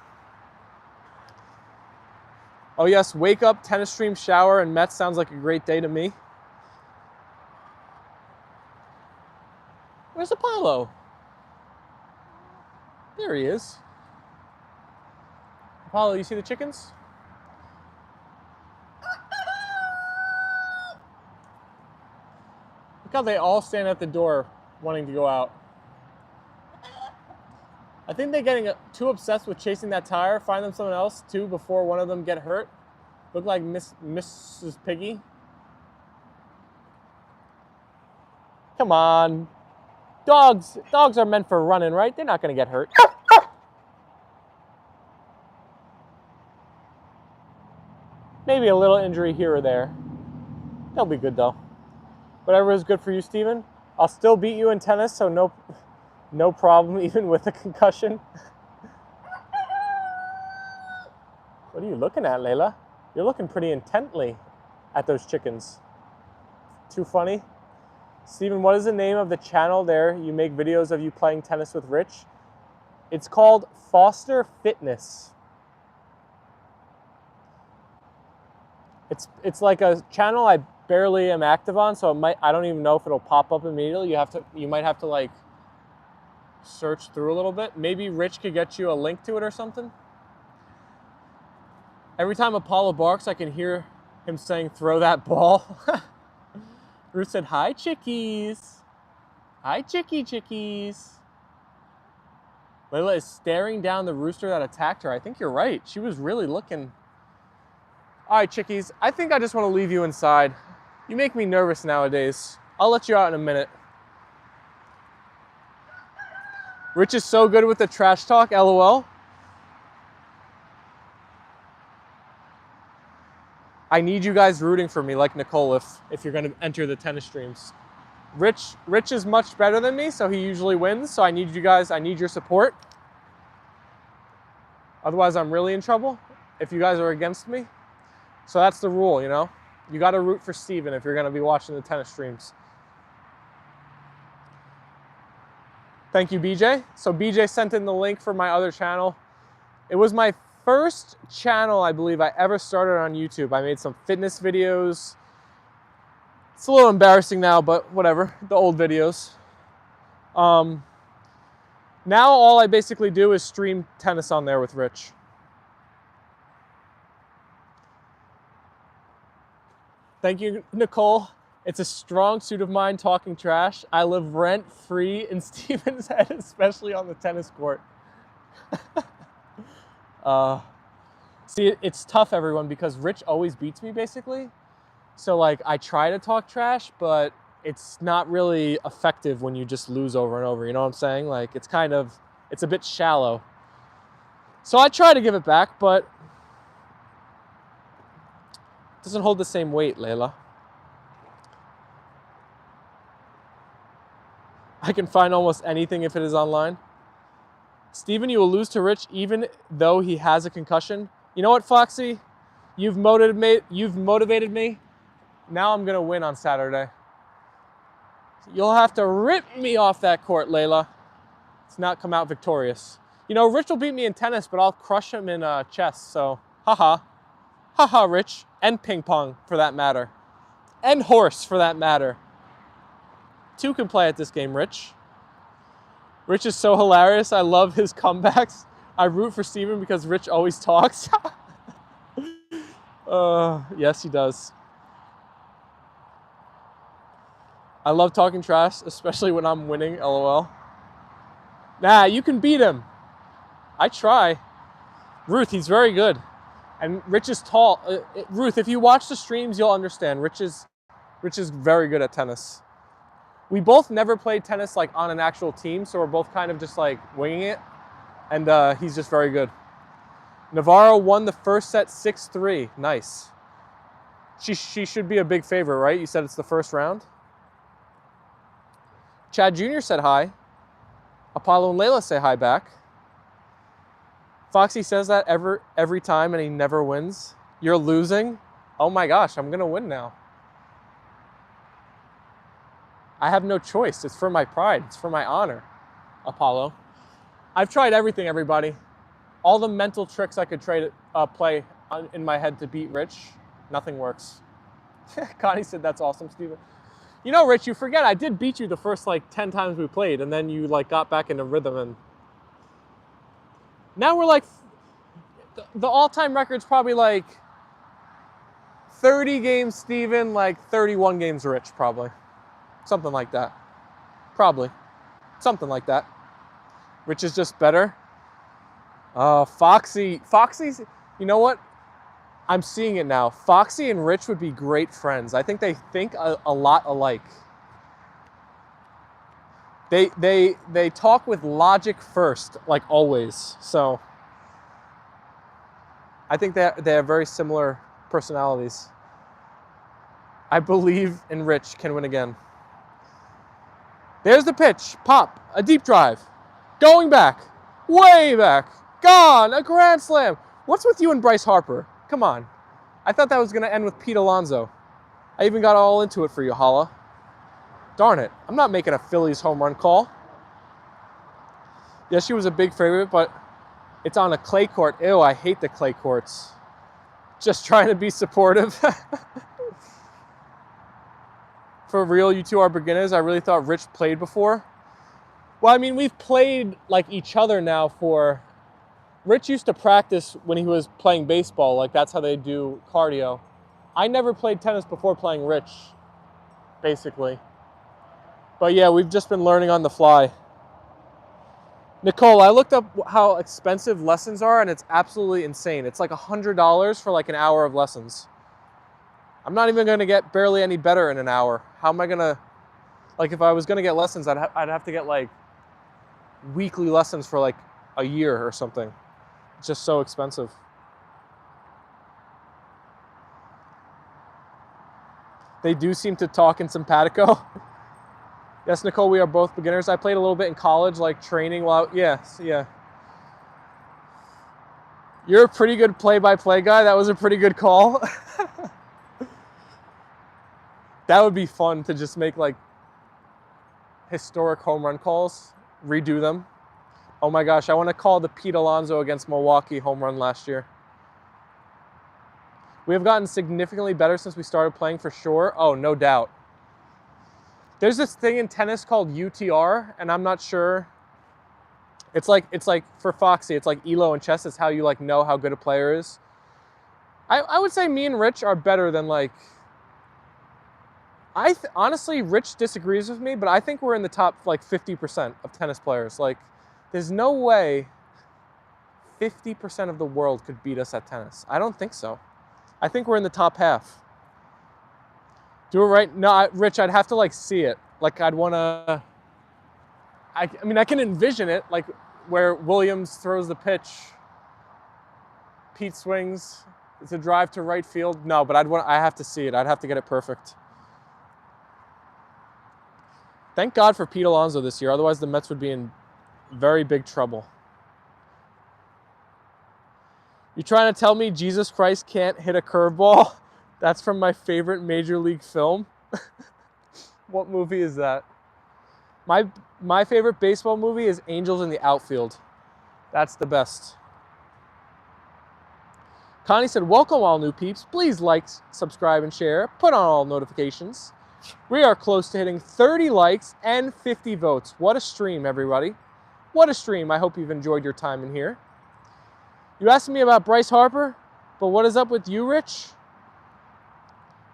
Oh yes, wake up, tennis stream, shower, and Mets sounds like a great day to me. Where's Apollo? There he is. Apollo, you see the chickens? Look how they all stand at the door wanting to go out. I think they're getting too obsessed with chasing that tire. Find them someone else too before one of them get hurt. Look like Mrs. Piggy. Come on. Dogs are meant for running, right? They're not gonna get hurt. Maybe a little injury here or there. They'll be good though. Whatever is good for you, Steven. I'll still beat you in tennis, so no problem, even with a concussion. What are you looking at, Leyla? You're looking pretty intently at those chickens. Too funny. Steven, what is the name of the channel there you make videos of you playing tennis with Rich? It's called Foster Fitness. It's like a channel I barely am active on, so I don't even know if it'll pop up immediately. You might have to like search through a little bit. Maybe Rich could get you a link to it or something. Every time Apollo barks, I can hear him saying, throw that ball. Ruth said, hi, chickies. Hi, chickies. Leyla is staring down the rooster that attacked her. I think you're right. She was really looking. All right, chickies, I think I just want to leave you inside. You make me nervous nowadays. I'll let you out in a minute. Rich is so good with the trash talk, LOL. I need you guys rooting for me like Nicole if you're gonna enter the tennis streams. Rich is much better than me, so he usually wins. So I need you guys, I need your support. Otherwise I'm really in trouble if you guys are against me. So that's the rule, you know? You gotta root for Steven if you're gonna be watching the tennis streams. Thank you, BJ. So BJ sent in the link for my other channel. It was my first channel, I believe, I ever started on YouTube. I made some fitness videos. It's a little embarrassing now, but whatever, the old videos. Now all I basically do is stream tennis on there with Rich. Thank you, Nicole. It's a strong suit of mine talking trash. I live rent-free in Steven's head, especially on the tennis court. See, it's tough, everyone, because Rich always beats me, basically. So, like, I try to talk trash, but it's not really effective when you just lose over and over. You know what I'm saying? Like, it's a bit shallow. So I try to give it back, but it doesn't hold the same weight, Leyla. I can find almost anything if it is online. Steven, you will lose to Rich even though he has a concussion. You know what, Foxy? You've motivated me. Now I'm going to win on Saturday. You'll have to rip me off that court, Leyla. Let's not come out victorious. You know, Rich will beat me in tennis, but I'll crush him in chess. So, haha. Haha, Rich. And ping pong, for that matter. And horse, for that matter. Two can play at this game, Rich. Rich is so hilarious. I love his comebacks. I root for Steven because Rich always talks. Yes, he does. I love talking trash, especially when I'm winning, LOL. Nah, you can beat him. I try. Ruth, he's very good. And Rich is tall. Ruth, if you watch the streams, you'll understand. Rich is very good at tennis. We both never played tennis like on an actual team, so we're both kind of just like winging it. And he's just very good. Navarro won the first set 6-3. Nice. She should be a big favorite, right? You said it's the first round? Chad Jr. said hi. Apollo and Leyla say hi back. Foxy says that every time and he never wins. You're losing? Oh my gosh, I'm gonna win now. I have no choice. It's for my pride. It's for my honor, Apollo. I've tried everything, everybody. All the mental tricks I could play in my head to beat Rich. Nothing works. Connie said, that's awesome, Steven. You know, Rich, you forget I did beat you the first like 10 times we played, and then you like got back into rhythm, and now we're like, the all-time record's probably like 30 games Steven, like 31 games Rich, probably. Something like that. Probably. Something like that. Rich is just better. Foxy's, you know what? I'm seeing it now. Foxy and Rich would be great friends. I think they think a lot alike. They talk with logic first, like always. So I think they have very similar personalities. I believe in Rich can win again. There's the pitch. Pop. A deep drive. Going back. Way back. Gone. A grand slam. What's with you and Bryce Harper? Come on. I thought that was going to end with Pete Alonso. I even got all into it for you, Holla. Darn it. I'm not making a Phillies home run call. Yeah, she was a big favorite, but it's on a clay court. Ew, I hate the clay courts. Just trying to be supportive. For real, you two are beginners. I really thought Rich played before. Well, I mean, we've played like each other now for... Rich used to practice when he was playing baseball. Like, that's how they do cardio. I never played tennis before playing Rich, basically. But yeah, we've just been learning on the fly. Nicole, I looked up how expensive lessons are, and it's absolutely insane. It's like $100 for like an hour of lessons. I'm not even going to get barely any better in an hour. How am I going to, like, if I was going to get lessons, I'd have to get like weekly lessons for like a year or something. It's just so expensive. They do seem to talk in simpatico. Yes, Nicole, we are both beginners. I played a little bit in college, like training while, yeah. You're a pretty good play-by-play guy. That was a pretty good call. That would be fun to just make like historic home run calls redo them. Oh my gosh, I want to call the Pete Alonso against Milwaukee home run last year. We have gotten significantly better since we started playing for sure. Oh, no doubt. There's this thing in tennis called UTR, and I'm not sure. It's like for Foxy, it's like ELO in chess. It's how you like know how good a player is. I would say me and Rich are better than like. Honestly, Rich disagrees with me, but I think we're in the top like 50% of tennis players. Like, there's no way 50% of the world could beat us at tennis. I don't think so. I think we're in the top half. Do it right? No, Rich, I'd have to like see it. Like I'd want to, I mean, I can envision it like where Williams throws the pitch, Pete swings, it's a drive to right field. No, but I have to see it. I'd have to get it perfect. Thank God for Pete Alonso this year. Otherwise the Mets would be in very big trouble. You trying to tell me Jesus Christ can't hit a curveball? That's from my favorite Major League film. What movie is that? My favorite baseball movie is Angels in the Outfield. That's the best. Connie said, welcome all new peeps. Please like, subscribe, and share. Put on all notifications. We are close to hitting 30 likes and 50 votes. What a stream, everybody. What a stream. I hope you've enjoyed your time in here. You asked me about Bryce Harper, but what is up with you, Rich?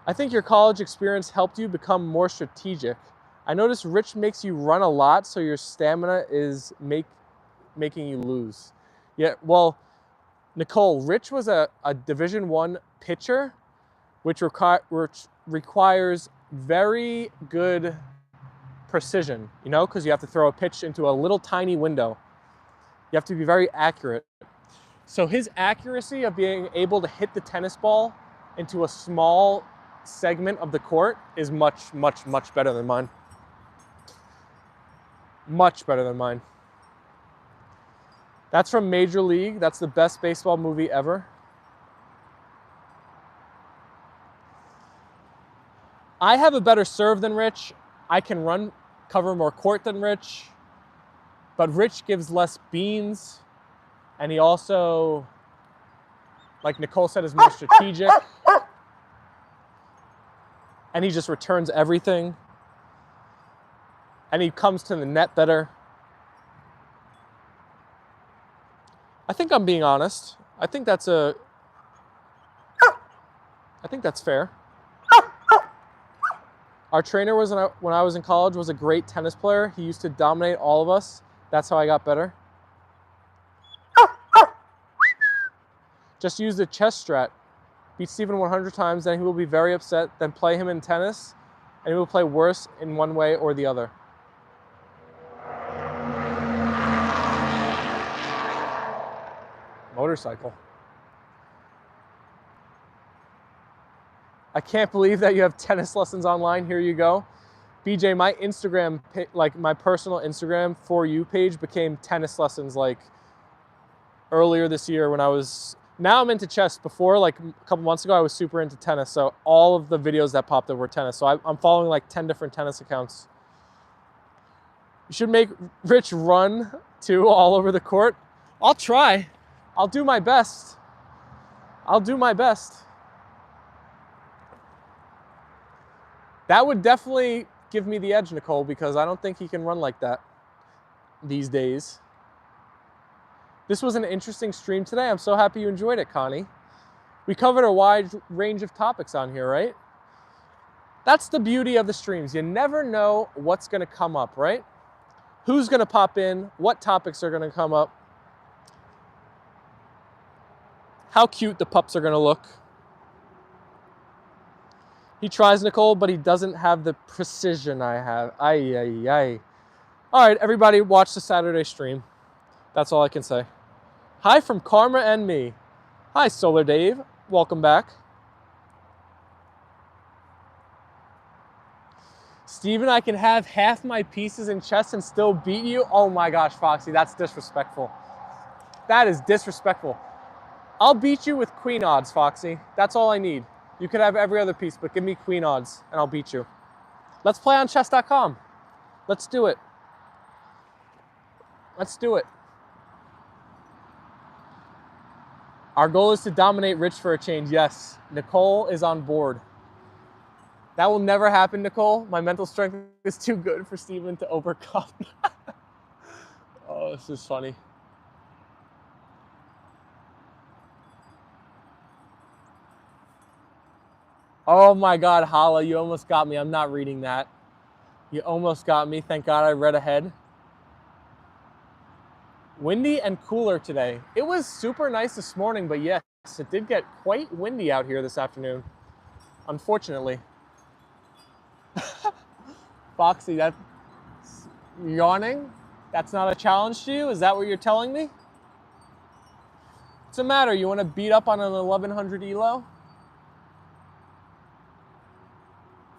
I think your college experience helped you become more strategic. I noticed Rich makes you run a lot, so your stamina is making you lose. Yeah, well, Nicole, Rich was a Division I pitcher, which requires very good precision, you know, because you have to throw a pitch into a little tiny window. You have to be very accurate. So his accuracy of being able to hit the tennis ball into a small segment of the court is much, much, much better than mine. Much better than mine. That's from Major League. That's the best baseball movie ever. I have a better serve than Rich. I can cover more court than Rich. But Rich gives less beans. And he also, like Nicole said, is more strategic. And he just returns everything. And he comes to the net better. I think I'm being honest. I think that's fair. Our trainer when I was in college was a great tennis player. He used to dominate all of us. That's how I got better. Just use the chess strat. Beat Steven 100 times, then he will be very upset. Then play him in tennis, and he will play worse in one way or the other. Motorcycle. I can't believe that you have tennis lessons online. Here you go. BJ, my Instagram, like my personal Instagram For You page became tennis lessons like earlier this year when I was, now I'm into chess. Before, like a couple months ago, I was super into tennis. So all of the videos that popped up were tennis. So I'm following like 10 different tennis accounts. You should make Rich run too all over the court. I'll try. I'll do my best. I'll do my best. That would definitely give me the edge, Nicole, because I don't think he can run like that these days. This was an interesting stream today. I'm so happy you enjoyed it, Connie. We covered a wide range of topics on here, right? That's the beauty of the streams. You never know what's going to come up, right? Who's going to pop in? What topics are going to come up? How cute the pups are going to look. He tries, Nicole, but he doesn't have the precision I have. Ay, ay, ay. All right, everybody, watch the Saturday stream. That's all I can say. Hi from Karma and me. Hi, Solar Dave. Welcome back. Steven, I can have half my pieces in chess and still beat you? Oh my gosh, Foxy, that's disrespectful. That is disrespectful. I'll beat you with queen odds, Foxy. That's all I need. You could have every other piece, but give me queen odds and I'll beat you. Let's play on chess.com. Let's do it. Let's do it. Our goal is to dominate Rich for a change. Yes, Nicole is on board. That will never happen, Nicole. My mental strength is too good for Steven to overcome. Oh, this is funny. Oh my God, Hala, you almost got me. I'm not reading that. You almost got me. Thank God I read ahead. Windy and cooler today. It was super nice this morning, but yes, it did get quite windy out here this afternoon, unfortunately. Foxy, that's yawning? That's not a challenge to you? Is that what you're telling me? What's the matter? You want to beat up on an 1100 ELO?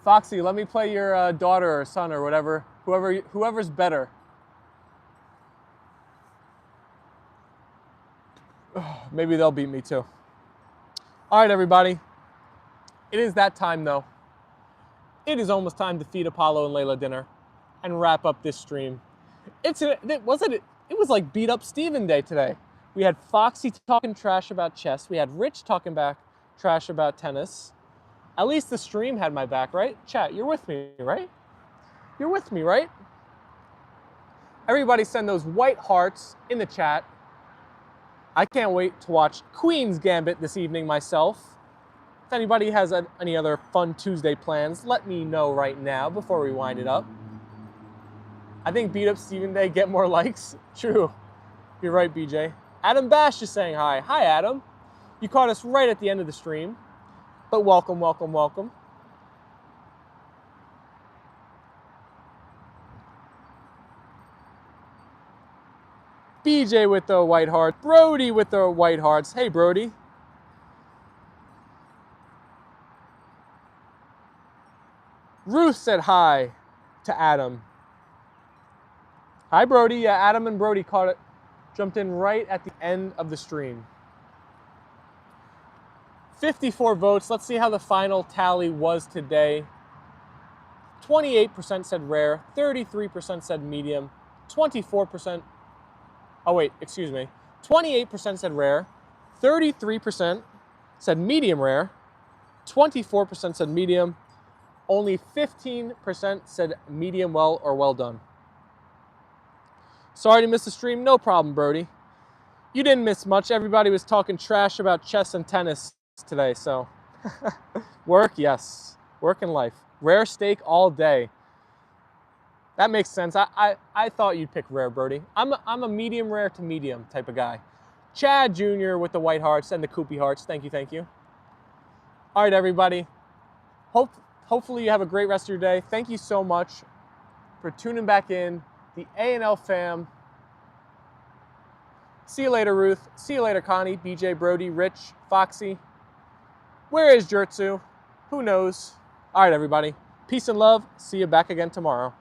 Foxy, let me play your daughter or son or whatever, whoever's better. Maybe they'll beat me too. All right, everybody. It is that time, though. It is almost time to feed Apollo and Leyla dinner and wrap up this stream. It was like beat up Steven Day today. We had Foxy talking trash about chess. We had Rich talking back trash about tennis. At least the stream had my back, right? Chat, you're with me, right? You're with me, right? Everybody send those white hearts in the chat. I can't wait to watch Queen's Gambit this evening myself. If anybody has any other fun Tuesday plans, let me know right now before we wind it up. I think beat up Steven Day, get more likes. True. You're right, BJ. Adam Bash is saying hi. Hi, Adam. You caught us right at the end of the stream. But welcome, welcome, welcome. BJ with the white heart. Brody with the white hearts. Hey, Brody. Ruth said hi to Adam. Hi, Brody. Yeah, Adam and Brody caught it. Jumped in right at the end of the stream. 54 votes. Let's see how the final tally was today. 28% said rare, 33% said medium, 24%, oh wait, excuse me, 28% said rare, 33% said medium rare, 24% said medium, only 15% said medium well or well done. Sorry to miss the stream, no problem, Brody. You didn't miss much. Everybody was talking trash about chess and tennis today, so. Work, yes. Work and life. Rare steak all day. That makes sense. I thought you'd pick rare, Brody. I'm a medium rare to medium type of guy. Chad Jr. with the white hearts and the Koopy hearts. Thank you, thank you. All right, everybody. Hopefully you have a great rest of your day. Thank you so much for tuning back in. The A&L fam. See you later, Ruth. See you later, Connie, BJ, Brody, Rich, Foxy. Where is Jertsu? Who knows? All right, everybody. Peace and love. See you back again tomorrow.